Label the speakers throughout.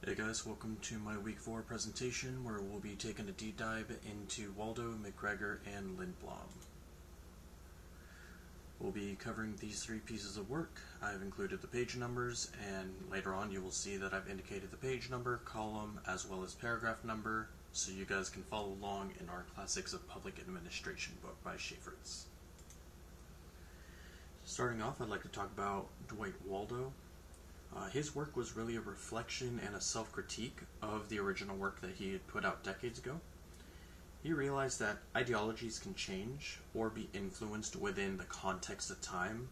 Speaker 1: Hey guys, welcome to my week 4 presentation where we'll be taking a deep dive into Waldo, McGregor, and Lindblom. We'll be covering these 3 pieces of work. I've included the page numbers, and later on you will see that I've indicated the page number, column, as well as paragraph number, so you guys can follow along in our Classics of Public Administration book by Schaefertz. Starting off, I'd like to talk about Dwight Waldo. His work was really a reflection and a self-critique of the original work that he had put out decades ago. He realized that ideologies can change or be influenced within the context of time.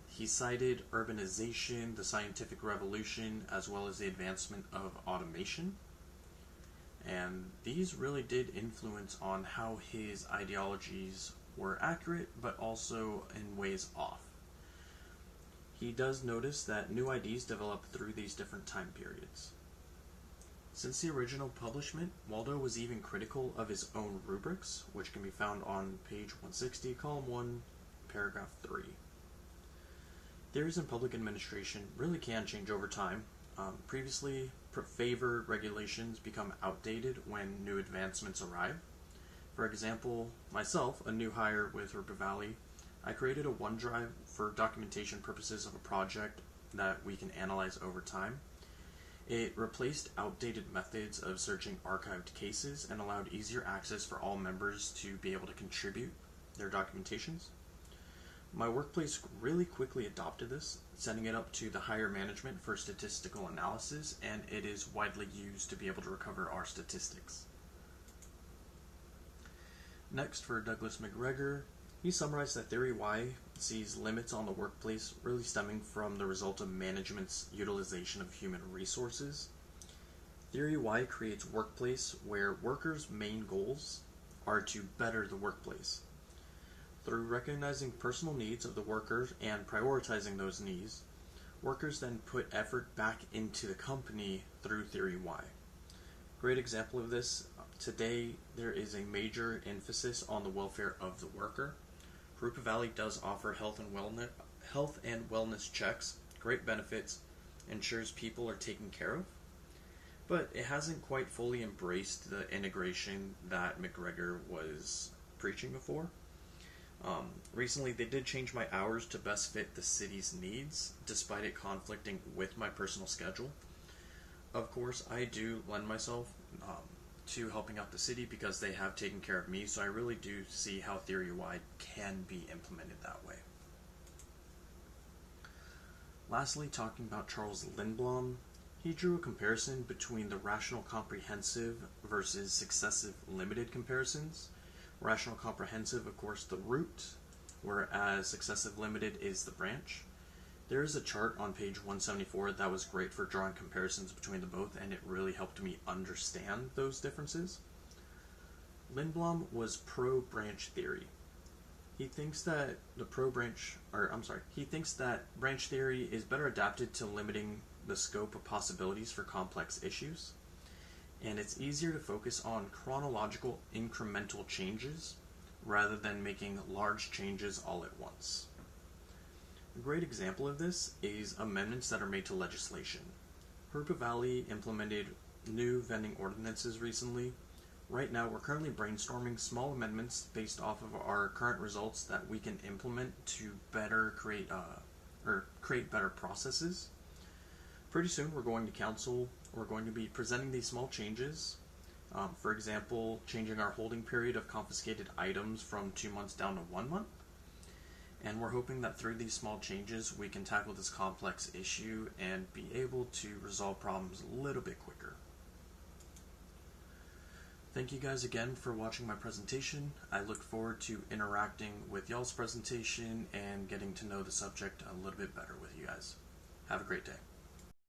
Speaker 1: He cited urbanization, the scientific revolution, as well as the advancement of automation. And these really did influence on how his ideologies were accurate, but also in ways off. He does notice that new ideas develop through these different time periods. Since the original publishment, Waldo was even critical of his own rubrics, which can be found on page 160, column 1, paragraph 3. Theories in public administration really can change over time. Previously favored regulations become outdated when new advancements arrive. For example, myself, a new hire with Rupa Valley, I created a OneDrive for documentation purposes of a project that we can analyze over time. It replaced outdated methods of searching archived cases and allowed easier access for all members to be able to contribute their documentations. My workplace really quickly adopted this, sending it up to the higher management for statistical analysis, and it is widely used to be able to recover our statistics. Next, for Douglas McGregor, he summarized that Theory Y sees limits on the workplace really stemming from the result of management's utilization of human resources. Theory Y creates a workplace where workers' main goals are to better the workplace. Through recognizing personal needs of the workers and prioritizing those needs, workers then put effort back into the company through Theory Y. Great example of this, today there is a major emphasis on the welfare of the worker. Rupa Valley does offer health and wellness checks, great benefits, ensures people are taken care of, but it hasn't quite fully embraced the integration that McGregor was preaching before. Recently, they did change my hours to best fit the city's needs, despite it conflicting with my personal schedule. Of course, I do lend myself to helping out the city because they have taken care of me, so I really do see how Theory Y can be implemented that way. Lastly, talking about Charles Lindblom, he drew a comparison between the rational comprehensive versus successive limited comparisons. Rational comprehensive, of course, the root, whereas successive limited is the branch. There is a chart on page 174 that was great for drawing comparisons between the both, and it really helped me understand those differences. Lindblom was pro-branch theory. He thinks that branch theory is better adapted to limiting the scope of possibilities for complex issues, and it's easier to focus on chronological incremental changes rather than making large changes all at once. A great example of this is amendments that are made to legislation. Rupa Valley implemented new vending ordinances recently. Right now, we're currently brainstorming small amendments based off of our current results that we can implement to better create better processes. Pretty soon, we're going to council. We're going to be presenting these small changes. For example, changing our holding period of confiscated items from 2 months down to 1 month. And we're hoping that through these small changes, we can tackle this complex issue and be able to resolve problems a little bit quicker. Thank you guys again for watching my presentation. I look forward to interacting with y'all's presentation and getting to know the subject a little bit better with you guys. Have a great day.